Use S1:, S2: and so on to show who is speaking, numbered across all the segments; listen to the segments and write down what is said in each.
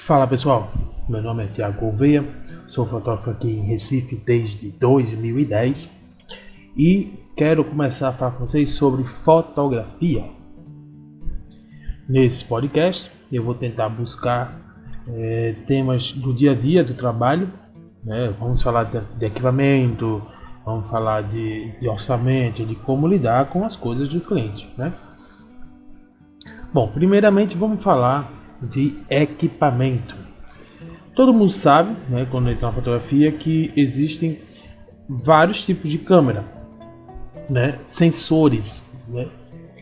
S1: Fala pessoal, meu nome é Thiago Gouveia, sou fotógrafo aqui em Recife desde 2010 e quero começar a falar com vocês sobre fotografia. Nesse podcast eu vou tentar buscar temas do dia a dia do trabalho, né? Vamos falar de equipamento, vamos falar de orçamento, de como lidar com as coisas do cliente, né? Bom, primeiramente vamos falar de equipamento. Todo mundo sabe, né, quando entra na fotografia, que existem vários tipos de câmera, né, sensores, né,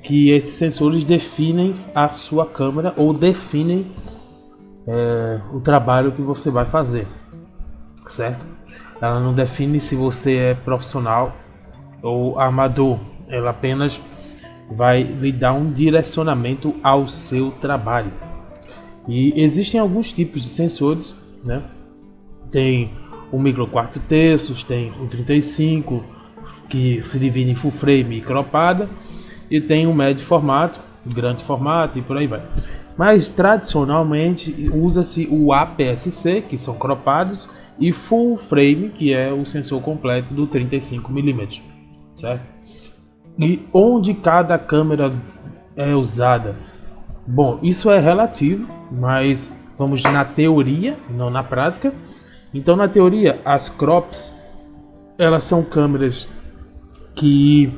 S1: que esses sensores definem a sua câmera ou definem o trabalho que você vai fazer, certo? Ela não define se você é profissional ou amador, ela apenas vai lhe dar um direcionamento ao seu trabalho. E existem alguns tipos de sensores, né? Tem o micro 4/3, tem o 35, que se divide em full frame e cropada, e tem o médio formato, grande formato e por aí vai. Mas tradicionalmente usa-se o APS-C, que são cropados, e full frame, que é o sensor completo do 35mm, certo? E onde cada câmera é usada? Bom, isso é relativo, mas vamos na teoria, não na prática. Então, na teoria, as crops, elas são câmeras que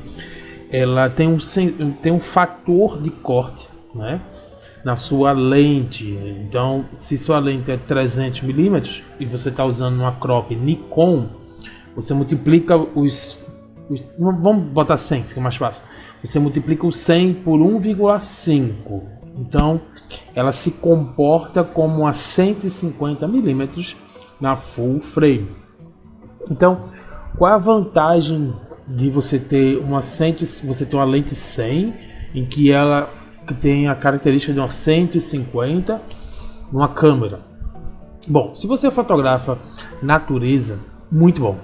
S1: ela tem um fator de corte, né, na sua lente. Então, se sua lente é 300mm e você está usando uma crop Nikon, você multiplica vamos botar 100, fica mais fácil. Você multiplica o 100 por 1,5. Então, ela se comporta como a 150mm na full frame. Então, qual é a vantagem de você ter uma lente 100 em que ela tem a característica de uma 150 numa câmera? Bom, se você fotografa natureza, muito bom,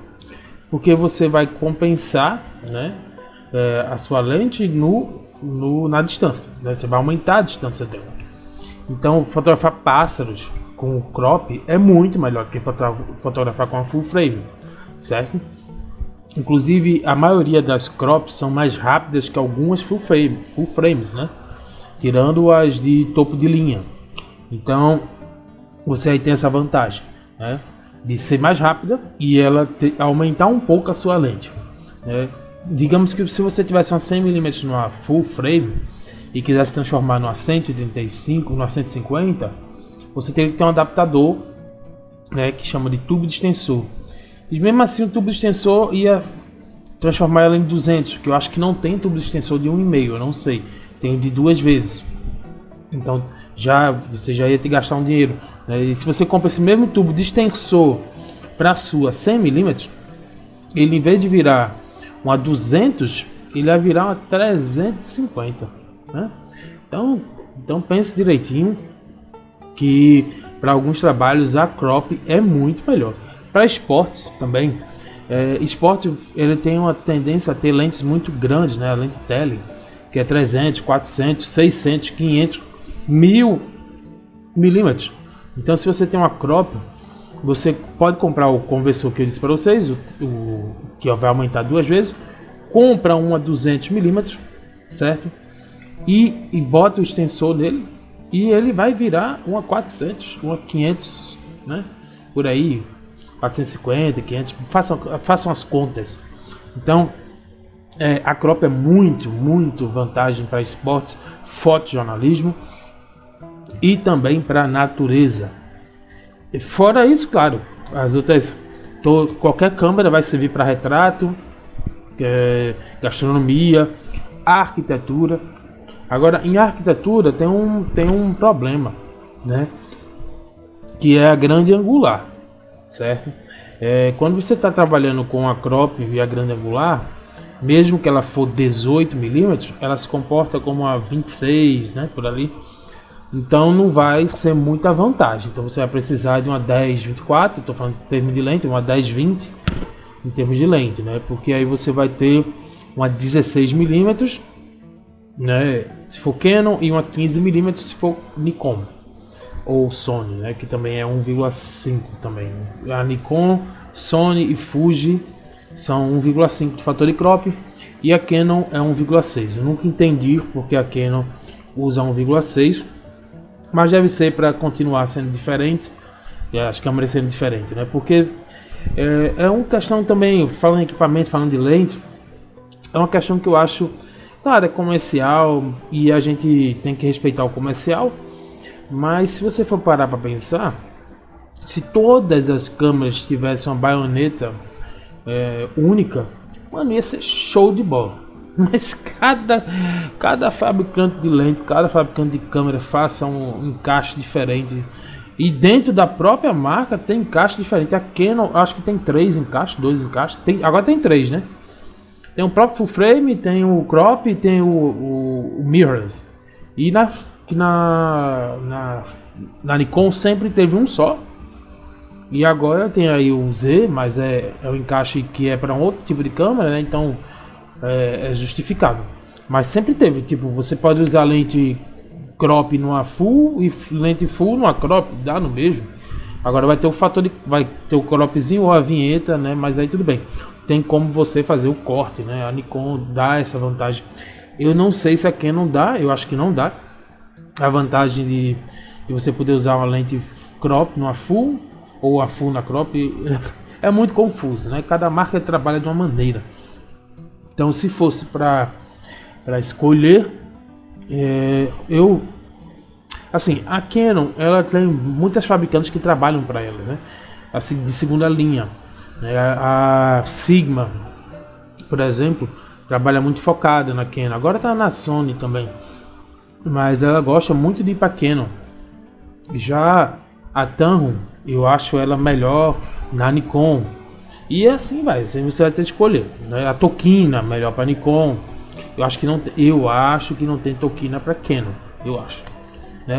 S1: porque você vai compensar, né, a sua lente na distância, né? Você vai aumentar a distância dela. Então, fotografar pássaros com crop é muito melhor que fotografar com a full frame, certo? Inclusive, a maioria das crops são mais rápidas que algumas full frames, né? Tirando as de topo de linha. Então, você aí tem essa vantagem, né, de ser mais rápida e ela aumentar um pouco a sua lente, né? Digamos que se você tivesse uma 100mm numa full frame e quisesse transformar numa 135, numa 150, você teria que ter um adaptador, né, que chama de tubo de extensor. E mesmo assim o tubo de extensor ia transformar ela em 200, que eu acho que não tem tubo de extensor de 1,5, eu não sei. Tem de 2 vezes. Então você já ia ter que gastar um dinheiro, né? E se você compra esse mesmo tubo de extensor para a sua 100mm, ele, em vez de virar uma 200, ele vai virar uma 350, né? Então pense direitinho que para alguns trabalhos a crop é muito melhor. Para esportes também, esporte ele tem uma tendência a ter lentes muito grandes, né? A lente tele, que é 300, 400, 600, 500, 1000mm. Então, se você tem uma crop, você pode comprar o conversor que eu disse para vocês, que vai aumentar 2 vezes, compra uma 200mm, certo? E bota o extensor nele e ele vai virar uma 400, uma 500, né? Por aí, 450, 500, façam as contas. Então, a crop é muito vantagem para esportes, fotojornalismo e também para natureza. E fora isso, claro, as outras, qualquer câmera vai servir para retrato, gastronomia, arquitetura. Agora, em arquitetura tem um problema, né, que é a grande angular, certo? Quando você está trabalhando com a crop e a grande angular, mesmo que ela for 18mm, ela se comporta como a 26, né, por ali. Então não vai ser muita vantagem. Então você vai precisar de uma 10-24, estou falando em termos de lente, uma 10-20 em termos de lente, né? Porque aí você vai ter uma 16mm, né, se for Canon, e uma 15mm se for Nikon. ou Sony, né, que também é 1,5 também. A Nikon, Sony e Fuji são 1,5 de fator de crop e a Canon é 1,6. Eu nunca entendi porque a Canon usa 1,6, mas deve ser para continuar sendo diferente, as câmeras sendo diferentes, né? Porque é uma questão também, falando em equipamento, falando de lente, é uma questão que eu acho, claro, é comercial e a gente tem que respeitar o comercial, mas se você for parar para pensar, se todas as câmeras tivessem uma baioneta única, mano, ia ser show de bola. Mas cada fabricante de lente, cada fabricante de câmera faça um encaixe diferente. E dentro da própria marca tem encaixe diferente. A Canon, acho que tem 3 encaixes, 2 encaixes. Agora tem 3, né? Tem o próprio full frame, tem o crop e tem o mirrorless. E na Nikon sempre teve um só. E agora tem aí o Z, mas é um encaixe que é para um outro tipo de câmera, né? Então é justificável. Mas sempre teve, tipo, você pode usar lente crop numa full e lente full numa crop, dá no mesmo. Agora vai ter o fator vai ter o cropzinho ou a vinheta, né? Mas aí tudo bem. Tem como você fazer o corte, né? A Nikon dá essa vantagem. Eu não sei se a Canon dá, eu acho que não dá. A vantagem de você poder usar uma lente crop numa full ou a full na crop é muito confuso, né? Cada marca trabalha de uma maneira. Então, se fosse para escolher, assim, a Canon, ela tem muitas fabricantes que trabalham para ela, né? Assim, de segunda linha, né? A Sigma, por exemplo, trabalha muito focada na Canon. Agora está na Sony também, mas ela gosta muito de ir para Canon. Já a Tamron, eu acho ela melhor na Nikon. E assim vai, assim você vai ter que escolher, né? A Tokina melhor para Nikon. Eu acho que não tem Tokina para Canon, eu acho.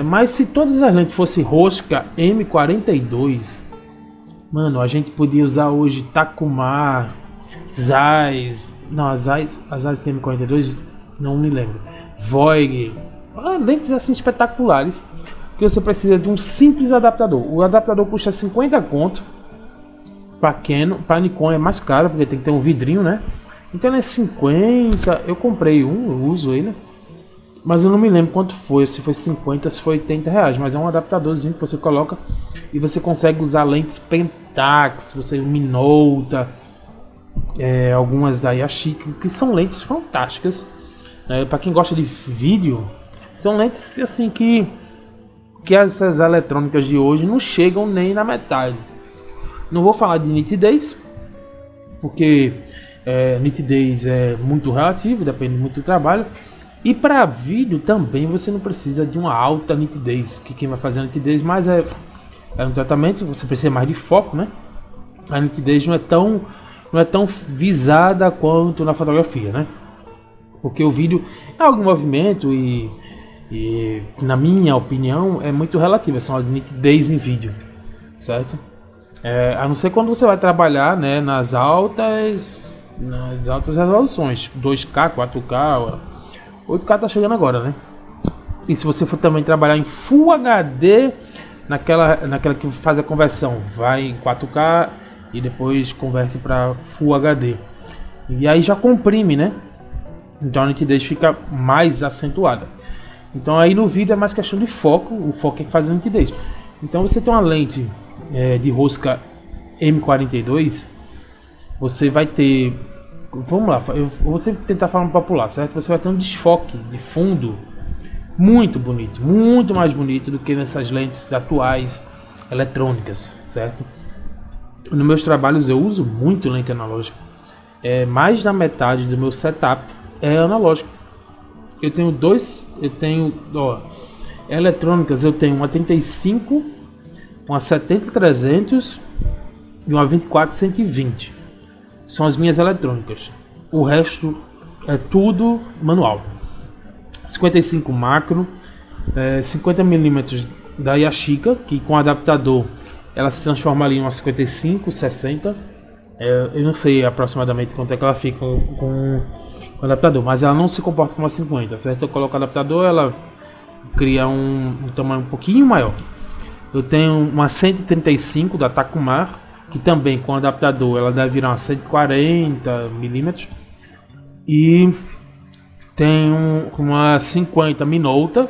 S1: Mas se todas as lentes fossem rosca M42, mano, a gente podia usar hoje Takuma, Zeiss, não, a Zeiss tem M42, não me lembro, Voig, lentes assim espetaculares, que você precisa de um simples adaptador. O adaptador custa 50 conto. Para Canon, para Nikon é mais caro, porque tem que ter um vidrinho, né? Então é 50, eu comprei um, eu uso ele, mas eu não me lembro quanto foi, se foi 50, se foi 80 reais, mas é um adaptadorzinho que você coloca e você consegue usar lentes Pentax, você Minolta, algumas da Yashica, que são lentes fantásticas, para quem gosta de vídeo, são lentes assim que essas eletrônicas de hoje não chegam nem na metade. Não vou falar de nitidez, porque nitidez é muito relativo, depende muito do trabalho. E para vídeo também você não precisa de uma alta nitidez, que quem vai fazer a nitidez mais é um tratamento, você precisa mais de foco, né? A nitidez não é tão visada quanto na fotografia, né? Porque o vídeo é algum movimento e na minha opinião é muito relativa, são as nitidez em vídeo, certo? A não ser quando você vai trabalhar, né, nas altas resoluções, 2K, 4K, 8K tá chegando agora, né? E se você for também trabalhar em Full HD, naquela que faz a conversão, vai em 4K e depois converte para Full HD. E aí já comprime, né? Então a nitidez fica mais acentuada. Então aí no vídeo é mais questão de foco, o foco é que faz a nitidez. Então você tem uma lente de rosca M42, você vai ter, vamos lá, eu vou sempre tentar falar um popular, certo? Você vai ter um desfoque de fundo muito bonito, muito mais bonito do que nessas lentes atuais eletrônicas, certo? Nos meus trabalhos eu uso muito lente analógica, mais da metade do meu setup é analógico. Eu tenho eletrônicas, eu tenho uma 35, uma 70-300 e uma 24-120. São as minhas eletrônicas. O resto é tudo manual. 55 macro, 50mm da Yashica, que com adaptador ela se transforma ali em uma 55, 60. Eu não sei aproximadamente quanto é que ela fica com o adaptador, mas ela não se comporta como uma 50, certo? Eu coloco o adaptador, ela cria um tamanho um pouquinho maior. Eu tenho uma 135 da Takumar, que também com adaptador ela deve virar uma 140 milímetros. E tenho uma 50 Minolta,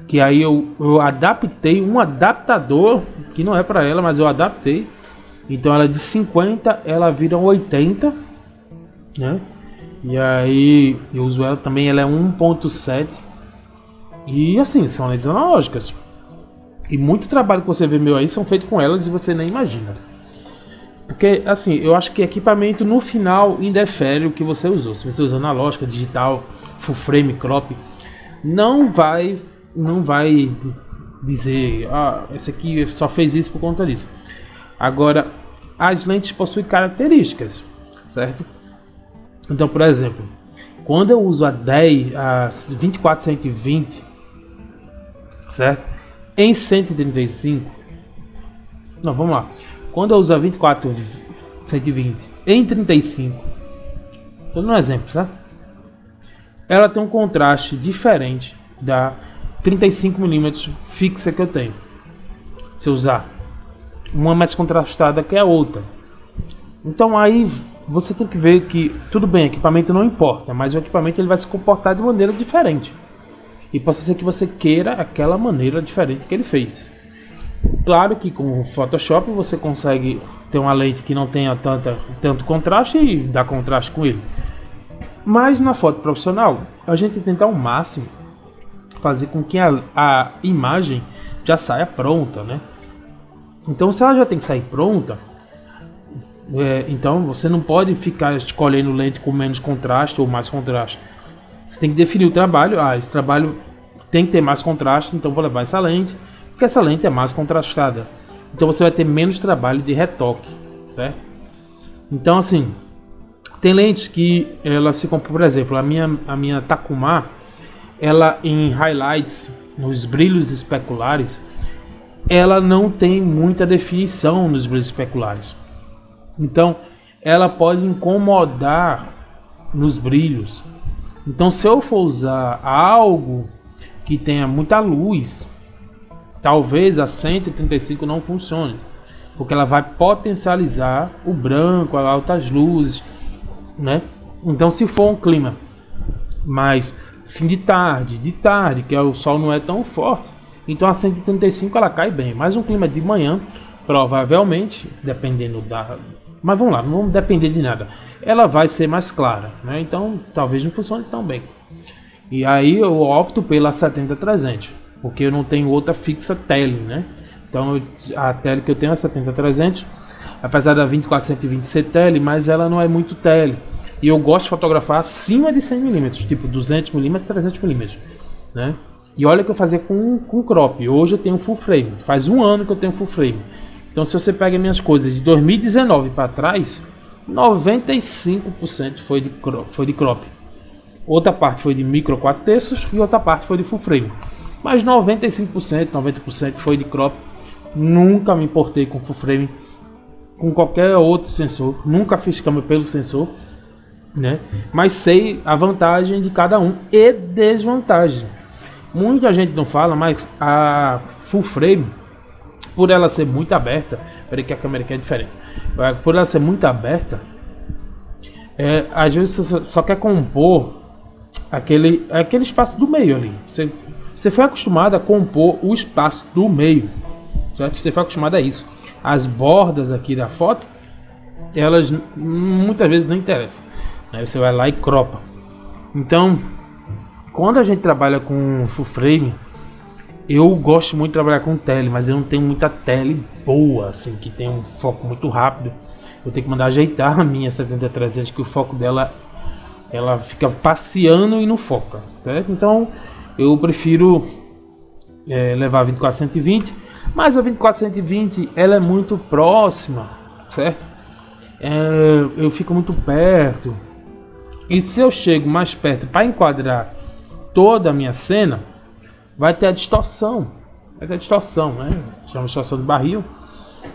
S1: que aí eu adaptei um adaptador, que não é para ela, mas eu adaptei. Então ela é de 50, ela vira 80, né? E aí eu uso ela também, ela é 1.7. E assim, são lentes analógicas. E muito trabalho que você vê meu aí são feitos com elas e você nem imagina. Porque assim, eu acho que equipamento no final indefere o que você usou. Se você usou analógica, digital, full frame, crop, não vai dizer, esse aqui só fez isso por conta disso. Agora, as lentes possuem características, certo? Então, por exemplo, quando eu uso a 24-120, certo? Em 135, não, vamos lá. Quando eu uso a 24-120 em 35, estou dando um exemplo, certo? Ela tem um contraste diferente da 35mm fixa que eu tenho. Se eu usar uma mais contrastada que a outra, então aí você tem que ver que tudo bem, equipamento não importa, mas o equipamento ele vai se comportar de maneira diferente. E pode ser que você queira aquela maneira diferente que ele fez. Claro que com o Photoshop você consegue ter uma lente que não tenha tanto contraste e dar contraste com ele. Mas na foto profissional, a gente tenta ao máximo fazer com que a imagem já saia pronta, né? Então se ela já tem que sair pronta, então você não pode ficar escolhendo lente com menos contraste ou mais contraste. Você tem que definir o trabalho. Esse trabalho tem que ter mais contraste, então vou levar essa lente, porque essa lente é mais contrastada. Então você vai ter menos trabalho de retoque, certo? Então assim, tem lentes que elas ficam, por exemplo, a minha Takumar, ela em highlights, nos brilhos especulares, ela não tem muita definição nos brilhos especulares. Então ela pode incomodar nos brilhos. Então se eu for usar algo que tenha muita luz, talvez a 135 não funcione, porque ela vai potencializar o branco, as altas luzes, né? Então se for um clima mais fim de tarde, que o sol não é tão forte, então a 135 ela cai bem. Mas um clima de manhã, provavelmente, dependendo da... Mas vamos lá, não vamos depender de nada. Ela vai ser mais clara, né? Então talvez não funcione tão bem. E aí eu opto pela 70-300, porque eu não tenho outra fixa tele, né? Então a tele que eu tenho é a 70-300, apesar da 24-120 ser tele, mas ela não é muito tele. E eu gosto de fotografar acima de 100mm, tipo 200mm, 300mm, né? E olha que eu fazia com crop. Hoje eu tenho full frame. Faz um ano que eu tenho full frame. Então se você pega minhas coisas de 2019 para trás, 95% foi de crop. Outra parte foi de micro 4/3 e outra parte foi de full frame. Mas 95%, 90% foi de crop. Nunca me importei com full frame, com qualquer outro sensor. Nunca fiz câmera pelo sensor, né? Mas sei a vantagem de cada um e desvantagem. Muita gente não fala, mas a full frame, por ela ser muito aberta, peraí que a câmera aqui é diferente. Por ela ser muito aberta, às vezes você só quer compor aquele espaço do meio ali. Você foi acostumado a compor o espaço do meio, certo? Você foi acostumado a isso. As bordas aqui da foto, elas muitas vezes não interessam, né? Você vai lá e cropa. Então, quando a gente trabalha com full frame, eu gosto muito de trabalhar com tele, mas eu não tenho muita tele boa, assim, que tem um foco muito rápido. Eu tenho que mandar ajeitar a minha 70-300, que o foco dela, ela fica passeando e não foca, certo? Então eu prefiro levar a 24-120, mas a 24-120 ela é muito próxima, certo? Eu fico muito perto, e se eu chego mais perto para enquadrar toda a minha cena, vai ter a distorção, né? Chama distorção de barril,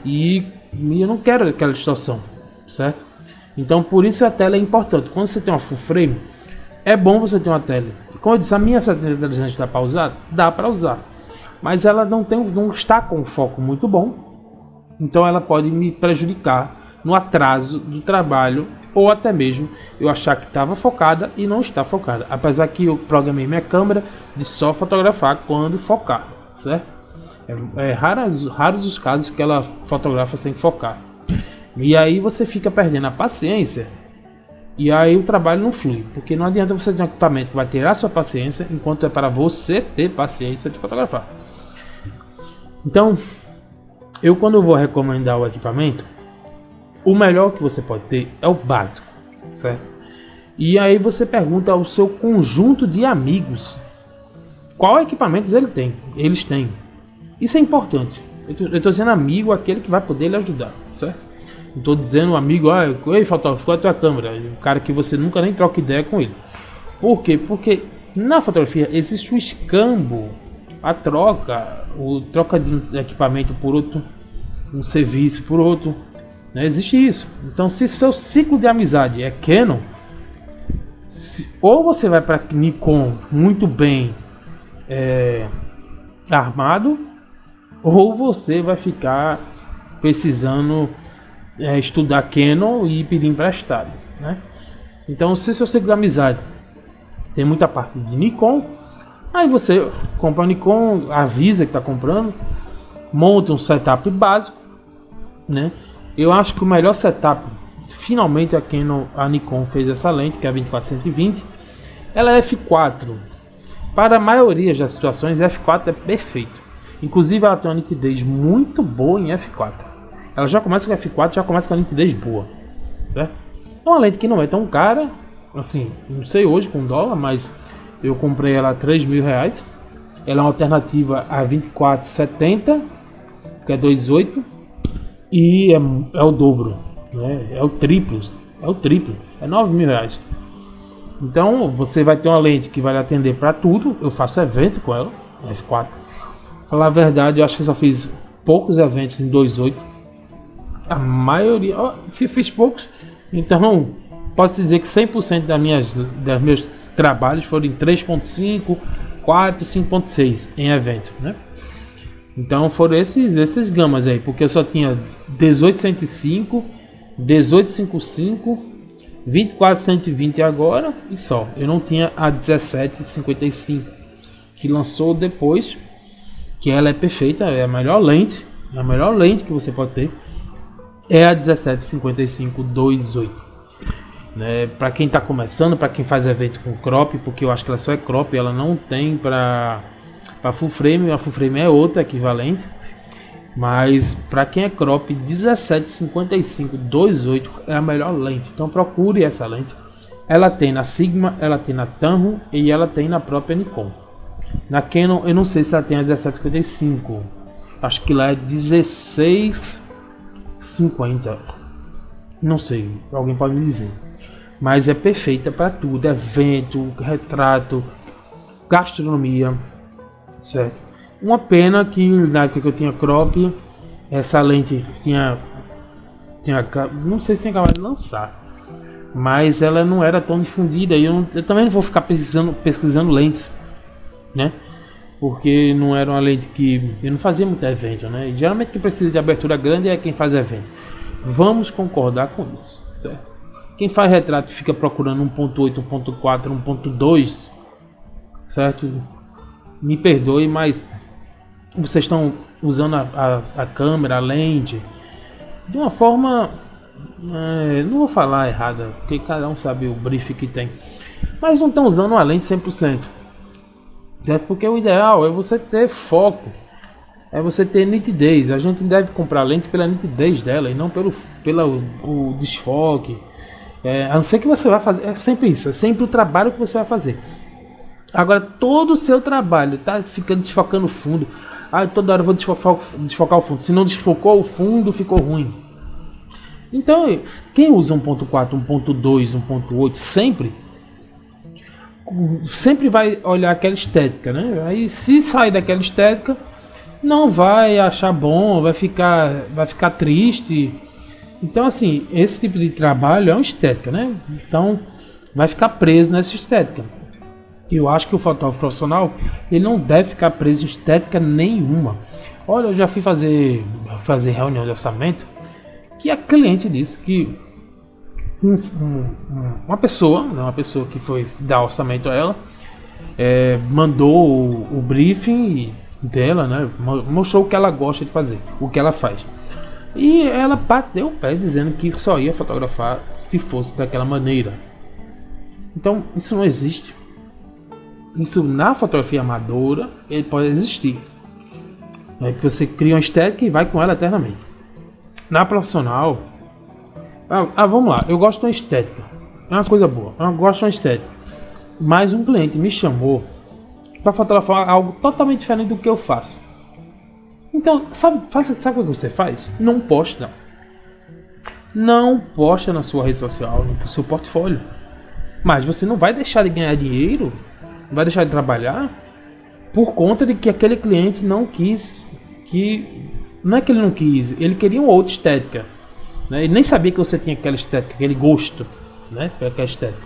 S1: e eu não quero aquela distorção, certo? Então por isso a tela é importante. Quando você tem uma full frame, é bom você ter uma tela. Como eu disse, a minha 70-300 dá para usar? Dá para usar. mas ela não está com um foco muito bom, então ela pode me prejudicar no atraso do trabalho, ou até mesmo eu achar que estava focada e não está focada, apesar que eu programei minha câmera de só fotografar quando focar, certo? Raros os casos que ela fotografa sem focar, e aí você fica perdendo a paciência, e aí o trabalho não flui, porque não adianta você ter um equipamento que vai tirar a sua paciência, enquanto é para você ter paciência de fotografar. Então, quando eu vou recomendar o equipamento, o melhor que você pode ter é o básico, certo? E aí você pergunta ao seu conjunto de amigos qual equipamentos eles têm. Isso é importante. Eu estou dizendo amigo, aquele que vai poder lhe ajudar, certo? Não estou dizendo amigo, ei fotógrafo, qual é a tua câmera? O cara que você nunca nem troca ideia com ele. Por quê? Porque na fotografia existe um escambo, a troca de um equipamento por outro, um serviço por outro. Existe isso. Então, se seu ciclo de amizade é Canon, ou você vai para Nikon muito bem armado, ou você vai ficar precisando estudar Canon e pedir emprestado, né? Então, se seu ciclo de amizade tem muita parte de Nikon, aí você compra a Nikon, avisa que está comprando, monta um setup básico, né? Eu acho que o melhor setup, finalmente a Nikon fez essa lente, que é a 24-120. Ela é f4. Para a maioria das situações, f4 é perfeito. Inclusive, ela tem uma nitidez muito boa em f4. Ela já começa com f4, já começa com a nitidez boa, certo? É uma lente que não é tão cara, assim, não sei hoje com dólar, mas eu comprei ela a R$3.000. Ela é uma alternativa a 24-70, que é 2.8. E é o dobro, né? É o triplo, é R$9.000. Então você vai ter uma lente que vai atender para tudo. Eu faço evento com ela, F4. Falar a verdade, eu acho que eu só fiz poucos eventos em 2.8. A maioria, se fiz poucos, então pode-se dizer que 100% dos meus trabalhos foram em 3.5, 4, 5.6 em evento, né? Então foram esses gamas aí, porque eu só tinha 18-105, 18-55, 24-120 agora e só. Eu não tinha a 17-55, que lançou depois, que ela é perfeita, é a melhor lente que você pode ter, é a 17-55 2.8. Né? Para quem está começando, para quem faz evento com crop, porque eu acho que ela só é crop, ela não tem para full frame, a full frame é outra equivalente, mas para quem é crop, 17-55 2.8 é a melhor lente, então procure essa lente. Ela tem na Sigma, ela tem na Tamron e ela tem na própria Nikon. Na Canon eu não sei se ela tem a 17-55, acho que lá é 16-50, não sei, alguém pode me dizer, mas é perfeita para tudo, evento, retrato, gastronomia, certo? Uma pena que na época que eu tinha crop, essa lente tinha não sei se tem acabado de lançar, mas ela não era tão difundida e eu também não vou ficar pesquisando lentes, né? Porque não era uma lente que eu não fazia muito evento, né? E geralmente quem precisa de abertura grande é quem faz evento. Vamos concordar com isso, certo? Quem faz retrato fica procurando 1.8, 1.4, 1.2, certo? Me perdoe, mas vocês estão usando a câmera, a lente, de uma forma, não vou falar errada, porque cada um sabe o brief que tem, mas não estão usando a lente 100%, certo? Porque o ideal é você ter foco, é você ter nitidez. A gente deve comprar lente pela nitidez dela e não pelo o desfoque. A não ser que você vai fazer, é sempre isso, é sempre o trabalho que você vai fazer. Agora todo o seu trabalho tá ficando desfocando o fundo. Toda hora eu vou desfocar o fundo. Se não desfocou o fundo, ficou ruim. Então, quem usa 1.4, 1.2, 1.8 sempre vai olhar aquela estética, né? Aí se sair daquela estética, não vai achar bom, vai ficar triste. Então, assim, esse tipo de trabalho é uma estética, né? Então, vai ficar preso nessa estética. Eu acho que o fotógrafo profissional, ele não deve ficar preso em estética nenhuma. Olha, eu já fui fazer reunião de orçamento, que a cliente disse que uma pessoa, né, uma pessoa que foi dar orçamento a ela, mandou o briefing dela, né, mostrou o que ela gosta de fazer, o que ela faz. E ela bateu o pé dizendo que só ia fotografar se fosse daquela maneira. Então, isso não existe. Isso na fotografia amadora, ele pode existir. É que você cria uma estética e vai com ela eternamente. Na profissional, vamos lá, eu gosto de uma estética. É uma coisa boa, eu gosto de uma estética. Mas um cliente me chamou para fotografar algo totalmente diferente do que eu faço. Então, sabe o que você faz? Não posta. Não posta na sua rede social, no seu portfólio. Mas você não vai deixar de ganhar dinheiro, não vai deixar de trabalhar por conta de que aquele cliente não quis, não é que ele não quis, ele queria uma outra estética, né? Ele nem sabia que você tinha aquela estética, aquele gosto, né, para aquela estética.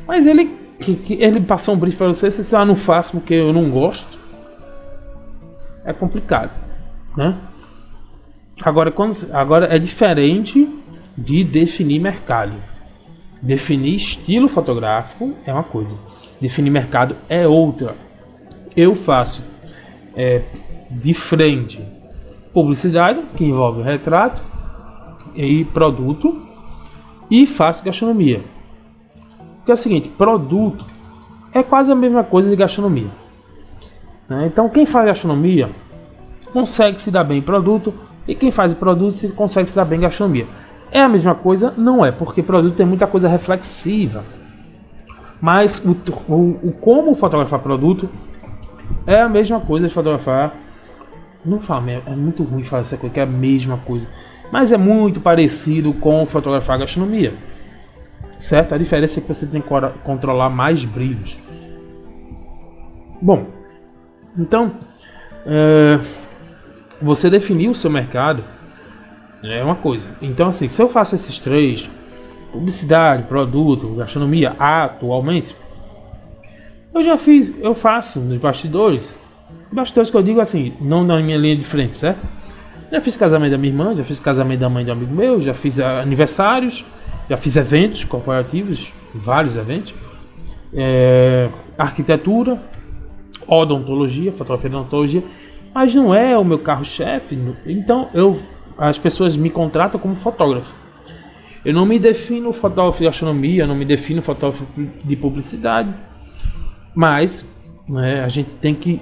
S1: Mas ele passou um brief para você disse, não faço porque eu não gosto. É complicado, né? Agora é diferente de definir mercado. Definir estilo fotográfico é uma coisa, definir mercado é outra. Eu faço de frente publicidade, que envolve retrato e produto, e faço gastronomia. Porque é o seguinte, produto é quase a mesma coisa de gastronomia, né? Então quem faz gastronomia consegue se dar bem em produto, e quem faz produto consegue se dar bem em gastronomia. É a mesma coisa? Não é, porque produto tem muita coisa reflexiva. Mas como fotografar produto é a mesma coisa de fotografar. Não fala, é muito ruim falar essa coisa que é a mesma coisa. Mas é muito parecido com fotografar gastronomia. Certo? A diferença é que você tem que controlar mais brilhos. Bom, então você definir o seu mercado é uma coisa. Então assim, se eu faço esses três, publicidade, produto, gastronomia, atualmente, eu faço nos bastidores que eu digo assim, não na minha linha de frente, certo? Já fiz casamento da minha irmã, já fiz casamento da mãe de um amigo meu, já fiz aniversários, já fiz eventos corporativos, vários eventos, arquitetura, odontologia, fotografia de odontologia, mas não é o meu carro-chefe. Então as pessoas me contratam como fotógrafo. Eu não me defino fotógrafo de gastronomia, eu não me defino fotógrafo de publicidade, mas a gente tem que,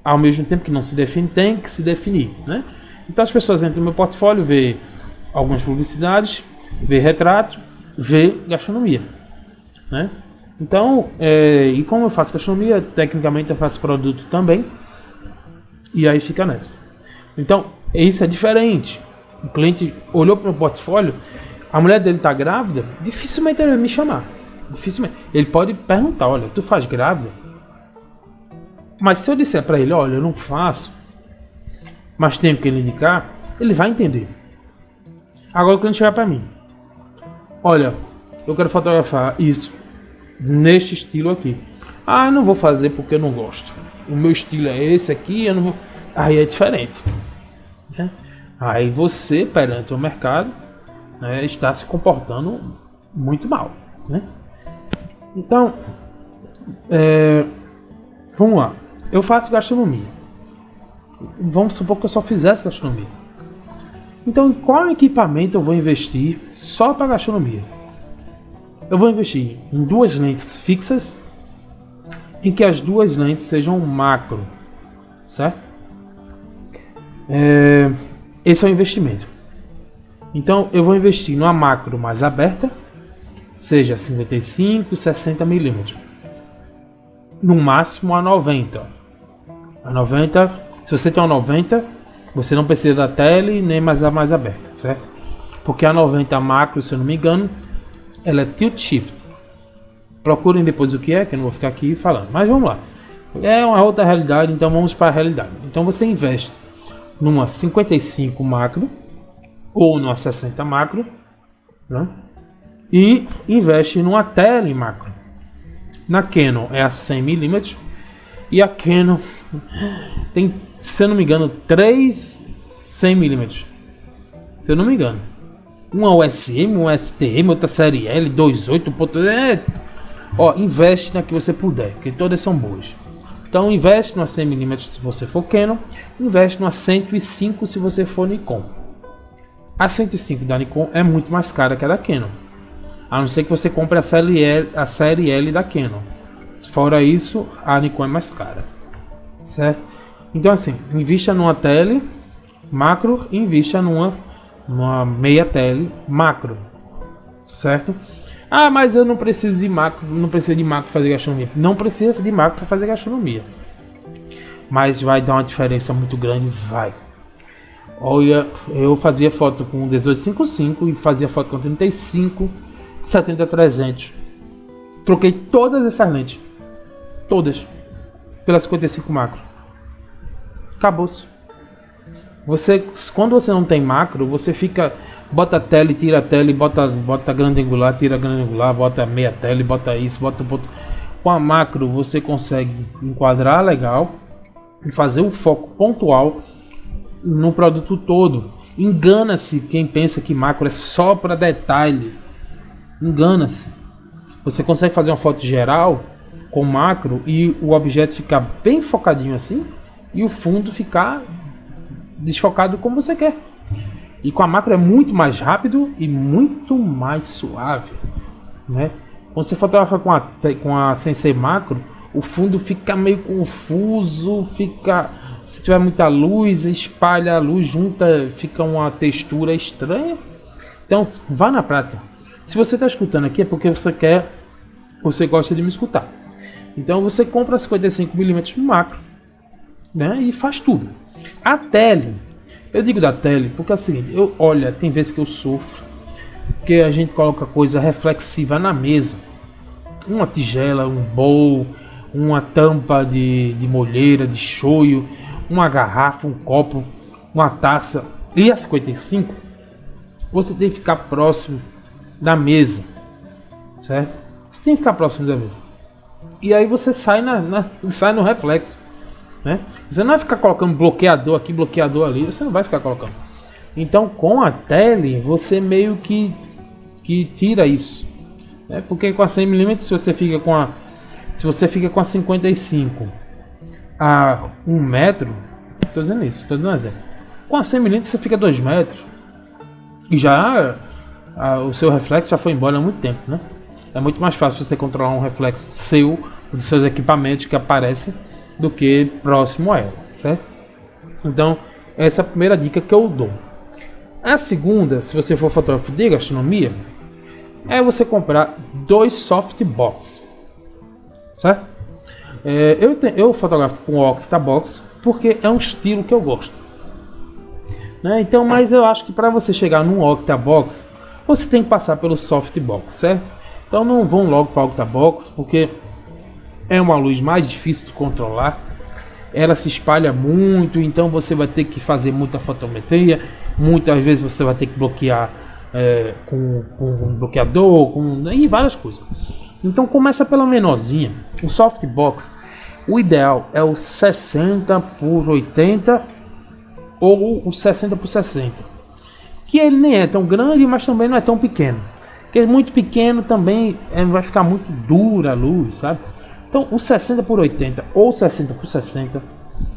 S1: ao mesmo tempo que não se define, tem que se definir, né? Então as pessoas entram no meu portfólio, vê algumas publicidades, vê retrato, vê gastronomia, né? Então, e como eu faço gastronomia, tecnicamente eu faço produto também, e aí fica nessa. Então, isso é diferente. O cliente olhou para o meu portfólio, a mulher dele está grávida, dificilmente ele vai me chamar. Dificilmente. Ele pode perguntar, olha, tu faz grávida? Mas se eu disser para ele, olha, eu não faço, mas tenho que ele indicar, ele vai entender. Agora o cliente chegar para mim, olha, eu quero fotografar isso neste estilo aqui. Ah, eu não vou fazer porque eu não gosto. O meu estilo é esse aqui, eu não vou. Aí é diferente, né? Aí você, perante o mercado, né, está se comportando muito mal, né? Então, vamos lá. Eu faço gastronomia. Vamos supor que eu só fizesse gastronomia. Então, em qual equipamento eu vou investir só para gastronomia? Eu vou investir em duas lentes fixas, em que as duas lentes sejam macro, certo? Esse é o investimento. Então, eu vou investir numa macro mais aberta, seja 55, 60 milímetros, no máximo a 90. A 90, se você tem uma 90, você não precisa da tele nem mais a mais aberta, certo? Porque a 90 macro, se eu não me engano, ela é tilt shift. Procurem depois o que é, que eu não vou ficar aqui falando. Mas vamos lá. É uma outra realidade, então vamos para a realidade. Então você investe numa 55 macro ou numa 60 macro, né? E investe numa tele macro. Na Canon é a 100mm e a Canon tem, se eu não me engano, 3 100mm. Se eu não me engano. Uma USM, uma STM, outra série L, 28. Ó, investe na que você puder, porque todas são boas. Então investe numa 100mm se você for Canon, investe numa 105 se você for Nikon. A 105 da Nikon é muito mais cara que a da Canon, a não ser que você compre a série L da Canon. Fora isso, a Nikon é mais cara, certo? Então assim, invista numa tele macro e invista numa meia tele macro, certo? Ah, mas eu não preciso de macro, para fazer gastronomia. Não precisa de macro para fazer gastronomia, mas vai dar uma diferença muito grande, vai. Olha, eu fazia foto com 1855 e fazia foto com 35, 70-300. Troquei todas essas lentes, todas, pela 55 macro. Acabou-se. Quando você não tem macro, você fica, bota a tela e tira a tela, e bota grande angular, tira grande angular, bota meia tela, bota isso, bota. Com a macro você consegue enquadrar legal e fazer o foco pontual no produto todo. Engana-se quem pensa que macro é só para detalhe. Engana-se. Você consegue fazer uma foto geral com macro e o objeto ficar bem focadinho assim e o fundo ficar desfocado como você quer. E com a macro é muito mais rápido e muito mais suave, né? Quando você fotografa com a Sensei macro, o fundo fica meio confuso, se tiver muita luz, espalha a luz, junta, fica uma textura estranha. Então, vá na prática. Se você está escutando aqui é porque você gosta de me escutar. Então você compra 55mm macro, né? E faz tudo. A tele, eu digo da tele porque é o seguinte, olha, tem vezes que eu sofro, porque a gente coloca coisa reflexiva na mesa, uma tigela, um bowl, uma tampa de molheira, de shoyu, uma garrafa, um copo, uma taça, e a 55 você tem que ficar próximo da mesa, certo? Você tem que ficar próximo da mesa, e aí você sai sai no reflexo, né? Você não vai ficar colocando bloqueador aqui, bloqueador ali, você não vai ficar colocando. Então com a tele você meio que tira isso, né? Porque com a 100mm se você fica com a 55 a 1 metro, tô dizendo isso, tô dando um exemplo, com a 100mm você fica 2 metros e já o seu reflexo já foi embora há muito tempo, né? É muito mais fácil você controlar um reflexo seu, dos seus equipamentos que aparecem, do que próximo a ela, certo? Então, essa é a primeira dica que eu dou. A segunda, se você for fotógrafo de gastronomia, é você comprar 2 softbox, certo? Eu fotografo com octabox porque é um estilo que eu gosto, né? Então, mas eu acho que para você chegar num octabox, você tem que passar pelo softbox, certo? Então não vão logo para o octabox porque é uma luz mais difícil de controlar, ela se espalha muito, então você vai ter que fazer muita fotometria, muitas vezes você vai ter que bloquear com um bloqueador, e várias coisas. Então começa pela menorzinha, o softbox. O ideal é o 60x80 ou o 60x60, que ele nem é tão grande, mas também não é tão pequeno, porque muito pequeno também vai ficar muito dura a luz, sabe? Então, o 60x80 ou 60x60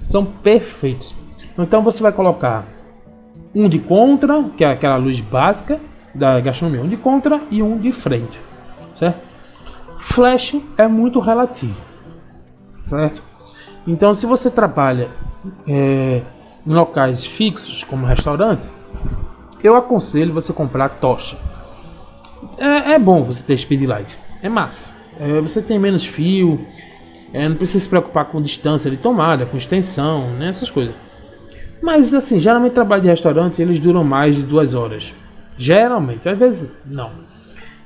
S1: são perfeitos. Então, você vai colocar um de contra, que é aquela luz básica da gastronomia, um de contra e um de frente, certo? Flash é muito relativo, certo? Então, se você trabalha em locais fixos, como restaurante, eu aconselho você comprar tocha. É bom você ter speedlight, é massa. Você tem menos fio, não precisa se preocupar com distância de tomada, com extensão, né, essas coisas. Mas assim, geralmente trabalho de restaurante eles duram mais de 2 horas. Geralmente, às vezes não.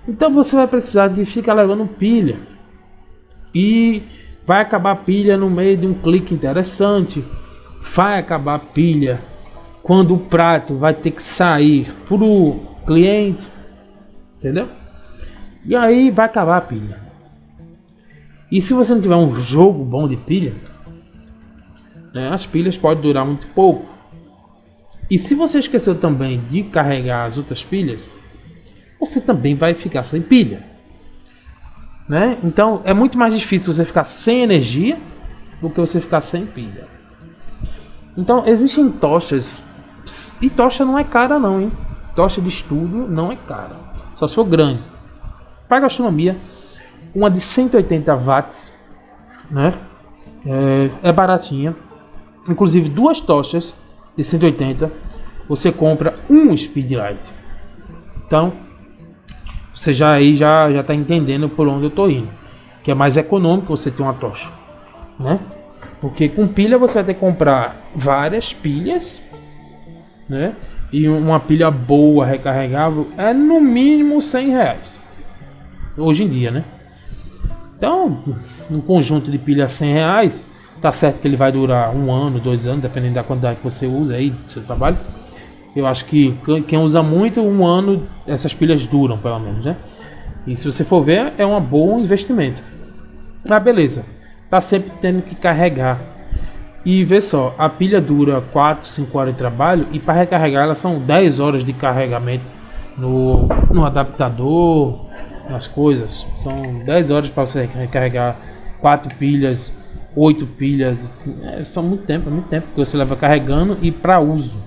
S1: Então você vai precisar de ficar levando pilha. E vai acabar a pilha no meio de um clique interessante. Vai acabar a pilha quando o prato vai ter que sair para o cliente. Entendeu? E aí vai acabar a pilha. E se você não tiver um jogo bom de pilha, né, as pilhas podem durar muito pouco. E se você esqueceu também de carregar as outras pilhas, você também vai ficar sem pilha, né? Então é muito mais difícil você ficar sem energia do que você ficar sem pilha. Então existem tochas, e tocha não é cara não, hein? Tocha de estúdio não é cara, só se for grande. Para gastronomia, uma de 180 watts, né? É baratinha. Inclusive 2 tochas de 180 você compra um Speedlight. Então você já está entendendo por onde eu estou indo, que é mais econômico você ter uma tocha, né? Porque com pilha você vai ter que comprar várias pilhas, né? E uma pilha boa, recarregável, é no mínimo R$100 hoje em dia, né? Então um conjunto de pilha R$100, tá certo que ele vai durar 1 ano, 2 anos, dependendo da quantidade que você usa aí do seu trabalho. Eu acho que quem usa muito, 1 ano, essas pilhas duram pelo menos, né? E se você for ver, é um bom investimento. Mas beleza, tá sempre tendo que carregar. E vê só, a pilha dura 4, 5 horas de trabalho, e para recarregar ela são 10 horas de carregamento no adaptador, nas coisas. São 10 horas para você recarregar 4 pilhas, 8 pilhas. São muito tempo que você leva carregando e para uso,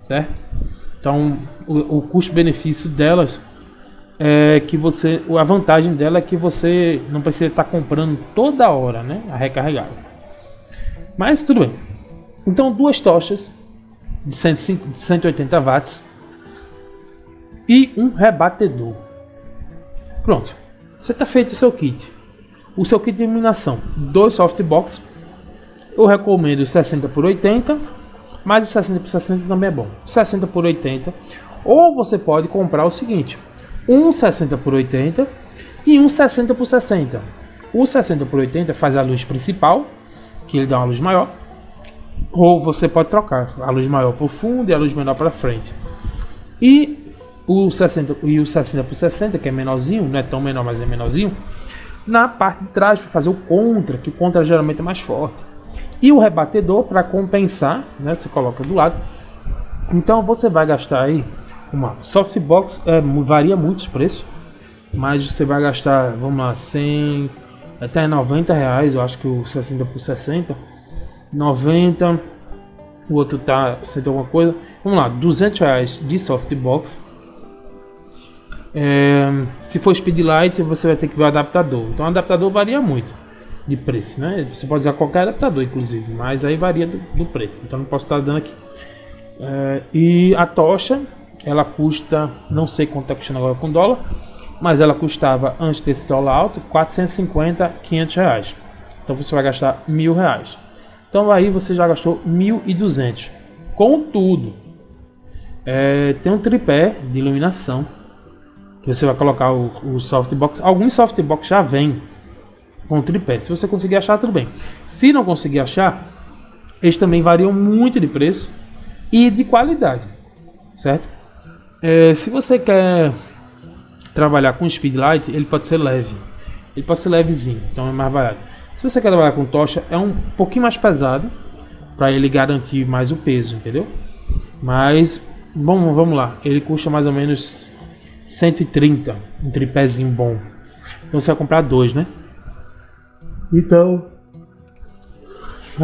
S1: certo? Então o custo-benefício delas é que a vantagem dela é que você não precisa estar comprando toda hora, né, a recarregar. Mas tudo bem. Então 2 tochas de 180 watts e um rebatedor. Pronto, você está feito o seu kit. O seu kit de iluminação, 2 softbox. Eu recomendo 60 por 80, mas o 60 por 60 também é bom. 60 por 80. Ou você pode comprar o seguinte: um 60 por 80 e um 60 por 60. O 60 por 80 faz a luz principal, que ele dá uma luz maior. Ou você pode trocar a luz maior para o fundo e a luz menor para frente. E o 60 por 60, que é menorzinho, não é tão menor, mas é menorzinho, na parte de trás para fazer o contra, que o contra geralmente é mais forte. E o rebatedor para compensar, né, você coloca do lado. Então você vai gastar aí uma softbox, varia muito os preços, mas você vai gastar, vamos lá, 100 até R$90, eu acho que o 60 por 60, 90, o outro tá 100 alguma coisa, vamos lá, R$200 de softbox. Se for Speedlight, você vai ter que ver o adaptador. Então o adaptador varia muito de preço, né? Você pode usar qualquer adaptador, inclusive, mas aí varia do preço. Então não posso estar dando aqui. E a tocha, ela custa, não sei quanto está custando agora com dólar, mas ela custava antes desse dólar alto, 450, R$500. Então você vai gastar R$1.000. Então aí você já gastou 1.200. Contudo, tem um tripé de iluminação que você vai colocar o softbox. Alguns softbox já vem com tripé. Se você conseguir achar, tudo bem. Se não conseguir achar, eles também variam muito de preço e de qualidade, certo? Se você quer trabalhar com Speedlight, ele pode ser leve. Ele pode ser levezinho, então é mais barato. Se você quer trabalhar com tocha, é um pouquinho mais pesado, para ele garantir mais o peso, entendeu? Mas, vamos lá. Ele custa mais ou menos 130, um tripézinho bom. Então você vai comprar 2, né? Então,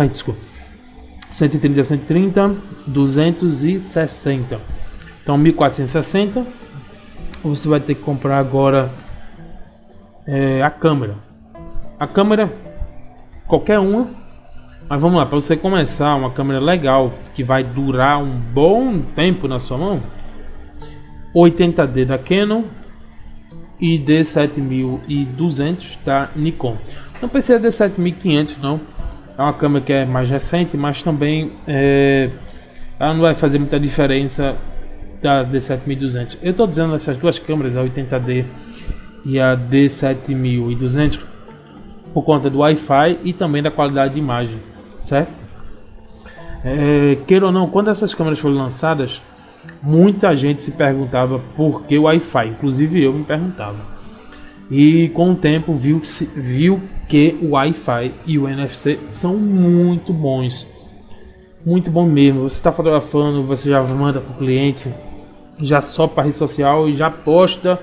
S1: desculpa. 130, 260. Então 1.460. Você vai ter que comprar agora a câmera. A câmera, qualquer uma. Mas vamos lá, para você começar uma câmera legal, que vai durar um bom tempo na sua mão, 80D da Canon e D7200 da Nikon. Não precisa de D7500 não. É uma câmera que é mais recente, mas também ela não vai fazer muita diferença da D7200. Eu estou dizendo essas duas câmeras, a 80D e a D7200, por conta do Wi-Fi e também da qualidade de imagem, certo? Queira ou não, quando essas câmeras foram lançadas, muita gente se perguntava por que o Wi-Fi, inclusive eu me perguntava. e com o tempo viu que o Wi-Fi e o NFC são muito bons. Muito bom mesmo. Você está fotografando, você já manda para o cliente, já sobe para a rede social e já posta,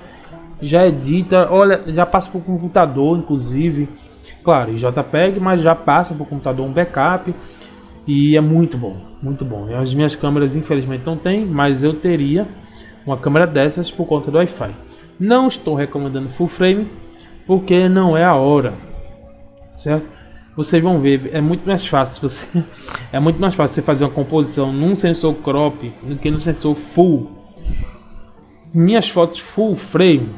S1: já edita, olha, já passa para o computador, inclusive. Claro, em JPEG, mas já passa para o computador um backup e é muito bom, muito bom. As minhas câmeras infelizmente não tem, mas eu teria uma câmera dessas por conta do Wi-Fi. Não estou recomendando full frame porque não é a hora, certo? Vocês vão ver, é muito mais fácil você fazer uma composição num sensor crop do que no sensor full. Minhas fotos full frame,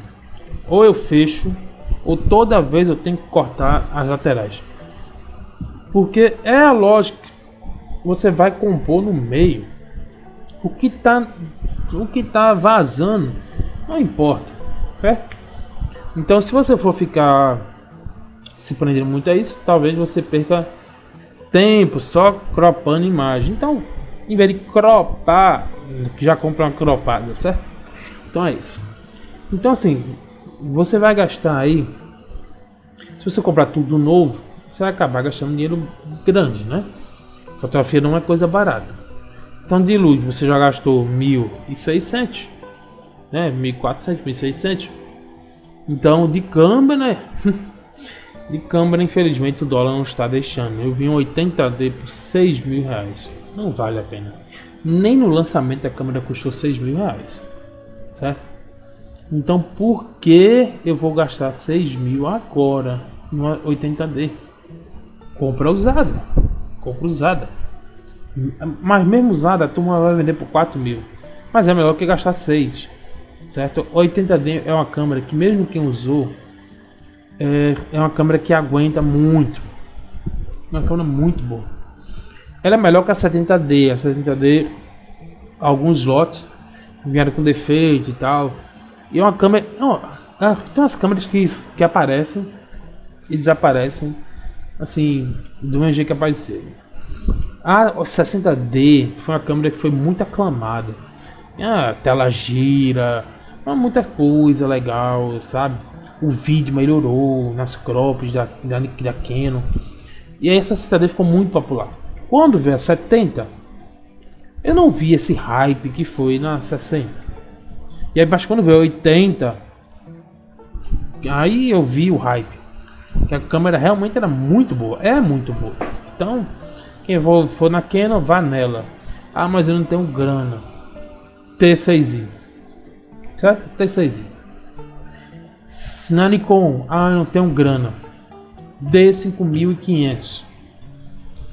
S1: ou eu fecho, ou toda vez eu tenho que cortar as laterais. Porque é a lógica, você vai compor no meio. O que tá vazando não importa, certo? Então, se você for ficar se prender muito a isso, talvez você perca tempo só cropando imagem. Então, em vez de cropar, já compra uma cropada, certo? Então é isso. Então assim, você vai gastar aí, se você comprar tudo novo, você vai acabar gastando dinheiro grande, né? Fotografia não é coisa barata. Então de luz você já gastou 1.600, né? 1.400, 1.600. Então de câmera, né? De câmera, infelizmente, o dólar não está deixando. Eu vi um 80D por 6 mil reais. Não vale a pena. Nem no lançamento a câmera custou 6 mil reais. Certo? Então, por que eu vou gastar 6 mil agora no 80D? Compra usada. Compra usada. Mas mesmo usada, a turma vai vender por 4 mil. Mas é melhor que gastar 6. Certo? 80D é uma câmera que mesmo quem usou, é uma câmera que aguenta muito. Uma câmera muito boa. Ela é melhor que a 70D. A 70D, alguns lotes vieram com defeito e tal. E é uma câmera. Não, tem umas câmeras que aparecem e desaparecem assim, do mesmo jeito que apareceram. A 60D foi uma câmera que foi muito aclamada. A tela gira, muita coisa legal, sabe? O vídeo melhorou nas crops da Canon. E aí essa 60D ficou muito popular. Quando veio a 70, eu não vi esse hype que foi na 60. E aí, mas quando veio a 80, aí eu vi o hype. Que a câmera realmente era muito boa. É muito boa. Então, quem for na Canon, vá nela. Ah, mas eu não tenho grana. T6i. Certo? T6i. Na Nikon, eu não tenho grana. D5500.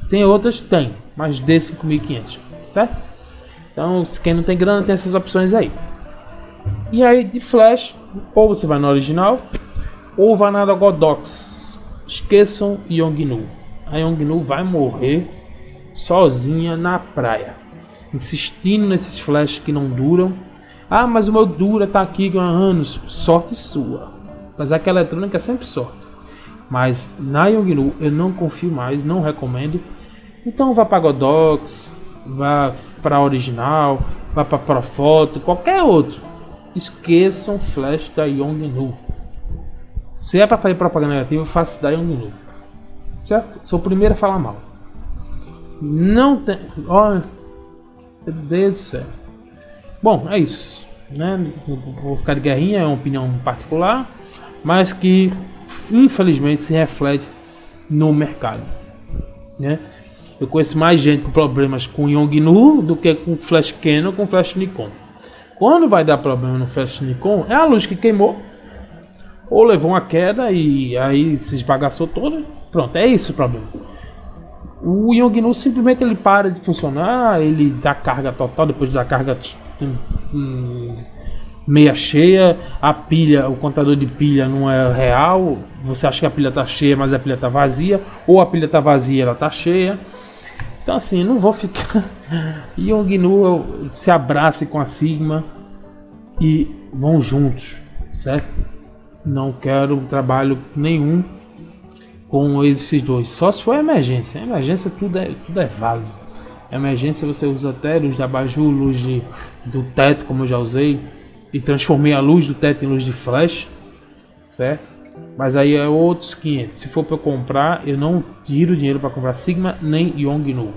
S1: Tem outras? Tem, mas D5500, certo? Então, quem não tem grana tem essas opções aí. E aí de flash, ou você vai no original, ou vai na Godox. Esqueçam Yongnuo. A Yongnuo vai morrer sozinha na praia, insistindo nesses flashes que não duram. Ah, mas o meu dura, tá aqui há anos. Sorte sua. Mas aquela eletrônica é sempre sorte. Mas na Yongnuo eu não confio mais, não recomendo. Então vá para Godox, vá para original, vá para Profoto, qualquer outro. Esqueçam flash da Yongnuo. Se é para fazer propaganda negativa, eu faço da Yongnuo. Certo? Sou o primeiro a falar mal. Não tem... Olha... Meu Deus do céu. Bom, é isso, né? Vou ficar de guerrinha, é uma opinião particular, mas que infelizmente se reflete no mercado, né? Eu conheço mais gente com problemas com Yongnuo do que com flash Canon, com flash Nikon. Quando vai dar problema no flash Nikon, é a luz que queimou ou levou uma queda e aí se esbagaçou toda. Pronto, é esse o problema. O Yongnuo simplesmente ele para de funcionar, ele dá carga total depois da carga meia cheia, a pilha, o contador de pilha não é real, você acha que a pilha está cheia, mas a pilha está vazia, ou a pilha está vazia e ela está cheia. Então assim, não vou ficar... Yongnuo se abrace com a Sigma e vão juntos, certo? Não quero trabalho nenhum com esses dois, só se for emergência. Emergência tudo é válido. Emergência você usa até luz de abajur, luz do teto, como eu já usei, e transformei a luz do teto em luz de flash, certo? Mas aí é outros 500. Se for para eu comprar, eu não tiro dinheiro para comprar Sigma nem Yongnuo.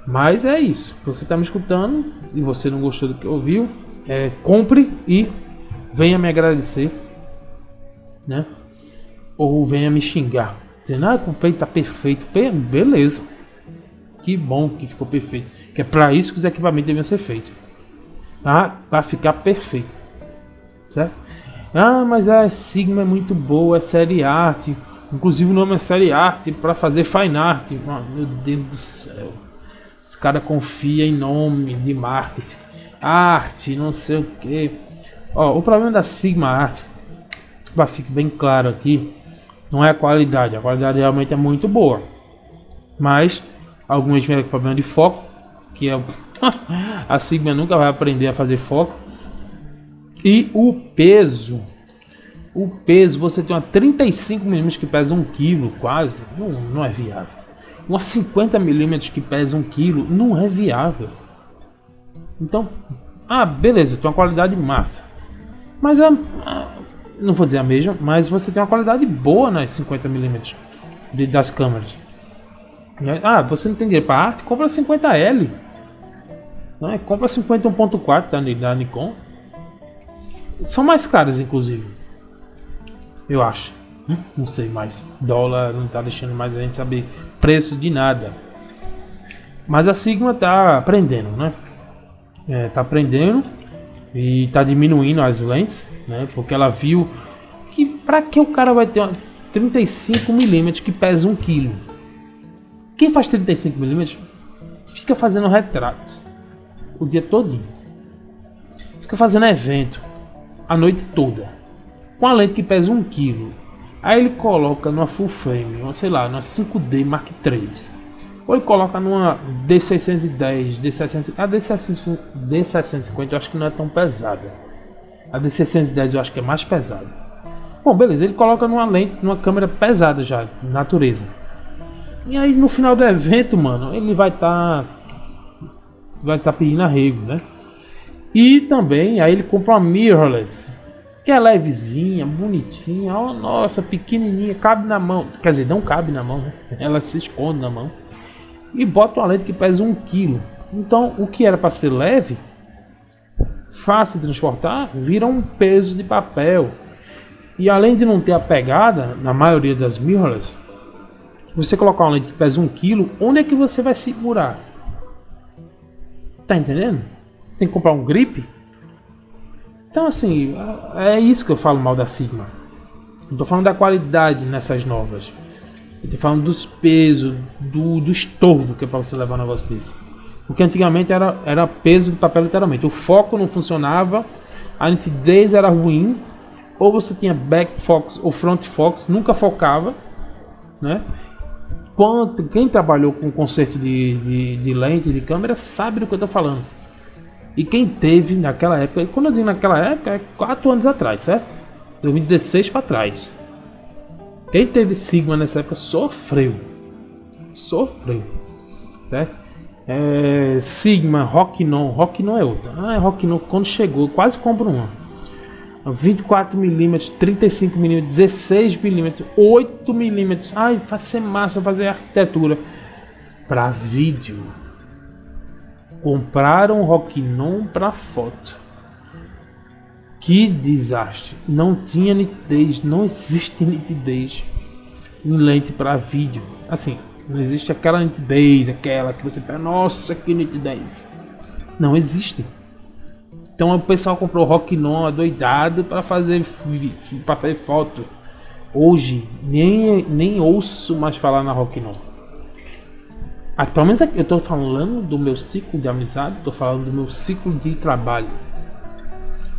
S1: Mas é isso. Você está me escutando e você não gostou do que ouviu, compre e venha me agradecer, né? Ou venha me xingar, dizendo: ah, comprei, tá perfeito. Beleza, que bom que ficou perfeito. Que é para isso que os equipamentos devem ser feitos, tá? Para ficar perfeito, certo? Ah, mas a Sigma é muito boa, é série art. Inclusive o nome é série art para fazer fine art. Oh, meu Deus do céu. Os caras confiam em nome de marketing. Arte, não sei o que. O problema da Sigma Art, para ficar bem claro aqui, não é a qualidade. A qualidade realmente é muito boa. Mas algumas vezes é problema de foco, que é a Sigma nunca vai aprender a fazer foco. E o peso. O peso, você tem uma 35mm que pesa 1 kg quase, não é viável. Uma 50mm que pesa 1 kg não é viável. Então, beleza, tem uma qualidade massa. Mas não vou dizer a mesma, mas você tem uma qualidade boa nas 50mm das câmeras. Você não tem dinheiro para arte? Compra 50L. Compra 51.4 da Nikon. São mais caras, inclusive. Eu acho. Não sei mais. Dólar não tá deixando mais a gente saber preço de nada. Mas a Sigma tá aprendendo, né? Tá aprendendo e tá diminuindo as lentes, né? Porque ela viu que pra que o cara vai ter uma 35mm que pesa 1 kg? Quem faz 35mm fica fazendo retrato o dia todo. Fica fazendo evento a noite toda. Com a lente que pesa 1 kg. Aí ele coloca numa full frame, sei lá, numa 5D Mark III. Ou ele coloca numa D610, D650. A D750 eu acho que não é tão pesada. A D610 eu acho que é mais pesada. Bom, beleza, ele coloca numa lente, numa câmera pesada já, natureza. E aí no final do evento, mano, ele vai tá pedindo arrego, né? E também, aí ele compra uma mirrorless, que é levezinha, bonitinha, nossa, pequenininha, cabe na mão. Quer dizer, não cabe na mão, né? Ela se esconde na mão. E bota uma lente que pesa 1 kg. Então, o que era para ser leve, fácil de transportar, vira um peso de papel. E além de não ter a pegada, na maioria das mirrorless, você colocar uma lente que pesa 1 kg, onde é que você vai segurar? Tá entendendo? Tem que comprar um grip. Então assim, é isso que eu falo mal da Sigma. Não tô falando da qualidade nessas novas. Eu tô falando dos pesos, do estorvo que é para você levar um negócio desse. Porque antigamente era peso de papel literalmente. O foco não funcionava, a nitidez era ruim, ou você tinha back focus ou front focus, nunca focava, né? Quem trabalhou com conserto de lente, de câmera, sabe do que eu tô falando. E quem teve naquela época, quando eu digo naquela época, é 4 anos atrás, certo? 2016 para trás. Quem teve Sigma nessa época sofreu, certo? Sigma, Rokinon é outra. Rokinon quando chegou, eu quase compro uma. 24mm, 35mm, 16mm, 8mm. Vai ser massa fazer arquitetura para vídeo. Compraram Rokinon para foto. Que desastre! Não tinha nitidez, não existe nitidez em lente para vídeo. Assim, não existe aquela nitidez, aquela que você pensa, nossa, que nitidez. Não existe. Então o pessoal comprou Rokinon adoidado para fazer foto. Hoje nem ouço mais falar na Rokinon. Pelo menos eu estou falando do meu ciclo de amizade, estou falando do meu ciclo de trabalho.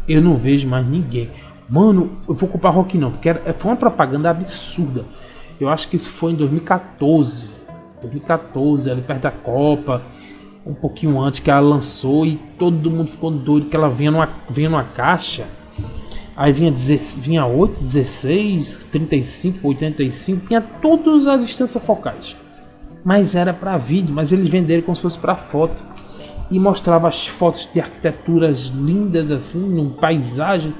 S1: Eu não vejo mais ninguém. Mano, eu vou comprar Rokinon, porque foi uma propaganda absurda. Eu acho que isso foi em 2014. 2014, ali perto da Copa. Um pouquinho antes que ela lançou e todo mundo ficou doido que ela vinha numa caixa. Aí vinha 8, 16, 35, 85, tinha todas as distâncias focais. Mas era para vídeo, mas eles venderam como se fosse para foto. E mostrava as fotos de arquiteturas lindas assim, num paisagem.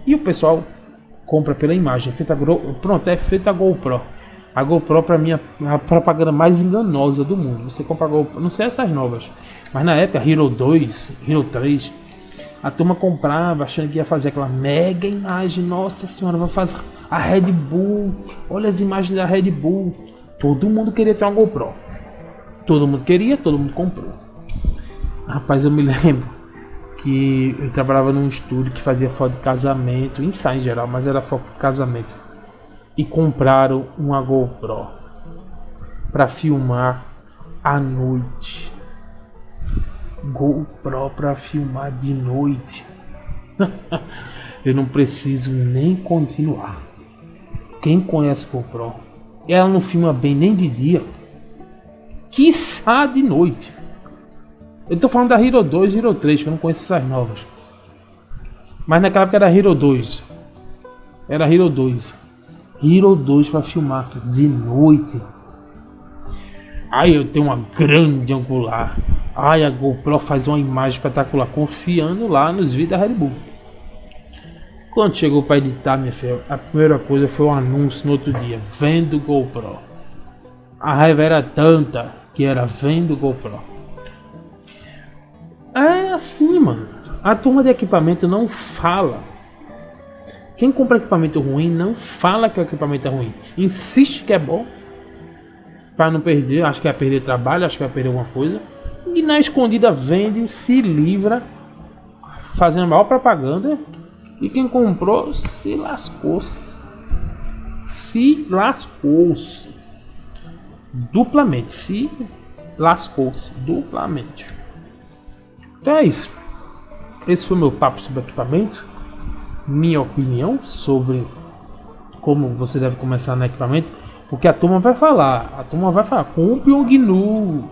S1: E o pessoal compra pela imagem. Pronto, é feita a GoPro. A GoPro pra mim é a propaganda mais enganosa do mundo. Você compra a GoPro, não sei essas novas, mas na época, Hero 2, Hero 3, a turma comprava achando que ia fazer aquela mega imagem. Nossa senhora, vai fazer a Red Bull. Olha as imagens da Red Bull. Todo mundo queria ter uma GoPro. Todo mundo queria, todo mundo comprou. Rapaz, eu me lembro que eu trabalhava num estúdio que fazia foto de casamento, ensaio em geral, mas era foto de casamento. E compraram uma GoPro para filmar à noite. GoPro para filmar de noite. Eu não preciso nem continuar. Quem conhece GoPro, ela não filma bem nem de dia, quiçá de noite. Eu tô falando da Hero 2 e Hero 3, que eu não conheço essas novas. Mas naquela época era Hero 2. Era Hero 2. Hero 2 para filmar de noite. Aí eu tenho uma grande angular. Ai, a GoPro faz uma imagem espetacular, confiando lá nos vídeos da Red Bull. Quando chegou para editar, minha filha, a primeira coisa foi um anúncio no outro dia: vendo GoPro. A raiva era tanta que era vendo GoPro. É assim, mano. A turma de equipamento não fala. Quem compra equipamento ruim não fala que o equipamento é ruim. Insiste que é bom. Para não perder, acho que vai perder trabalho, acho que vai perder alguma coisa. E na escondida vende, se livra, fazendo a maior propaganda. E quem comprou se lascou-se. Se lascou-se. Duplamente. Se lascou-se. Duplamente. Então é isso. Esse foi o meu papo sobre equipamento. Minha opinião sobre como você deve começar no equipamento. Porque a turma vai falar. Compre um GNU.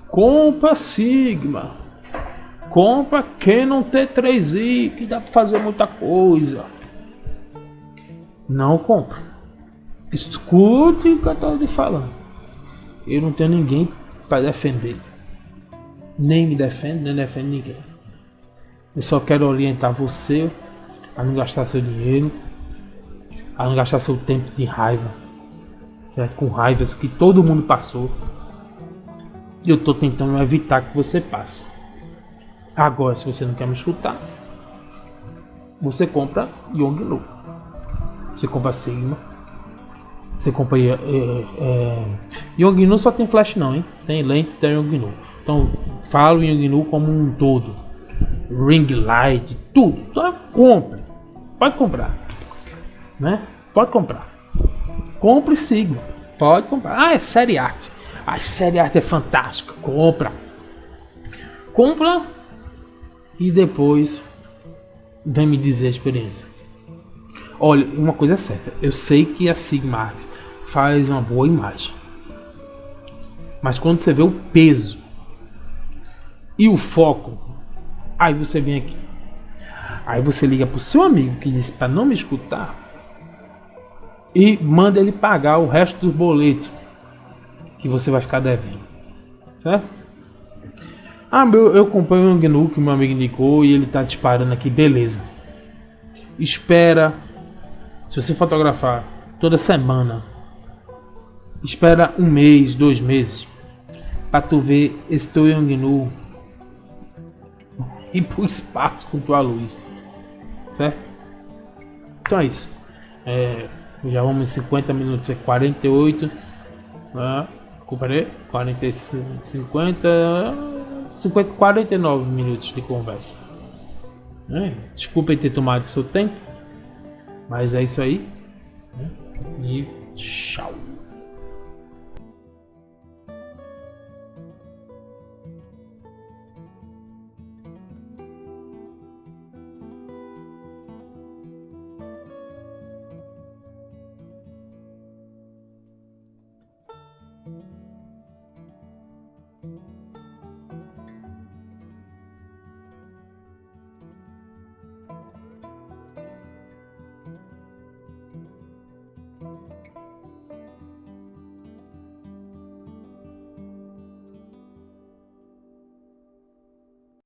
S1: Compra Sigma. Compra Canon T3i, que dá para fazer muita coisa. Não compra. Escute o que eu estou lhe falando. Eu não tenho ninguém para defender. Nem me defendo, nem defendo ninguém. Eu só quero orientar você a não gastar seu dinheiro, a não gastar seu tempo de raiva, certo? Com raivas que todo mundo passou. E eu estou tentando evitar que você passe. Agora, se você não quer me escutar, você compra Yongnuo. Você compra Sigma. Você compra Yongnuo só tem flash não, hein? Tem lente, tem Yongnuo. Então, falo Yongnuo como um todo. Ring light, tudo. Então, compre. Pode comprar. Né? Pode comprar. Compre Sigma. Pode comprar. Ah, é série arte. A série arte é fantástica. Compra. Compra. E depois vem me dizer a experiência. Olha, uma coisa é certa. Eu sei que a Sigma Art faz uma boa imagem. Mas quando você vê o peso e o foco, aí você vem aqui. Aí você liga pro seu amigo que disse para não me escutar e manda ele pagar o resto dos boletos que você vai ficar devendo. Certo? Ah, eu comprei um GNU que meu amigo indicou e ele tá disparando aqui, beleza. Espera, se você fotografar toda semana, espera um mês, 2 meses, pra tu ver esse teu GNU ir pro espaço com tua luz, certo? Então é isso. Já vamos em 50 minutos, é 48, comparei, 45, 49 minutos de conversa. Desculpa ter tomado seu tempo, mas é isso aí. E tchau.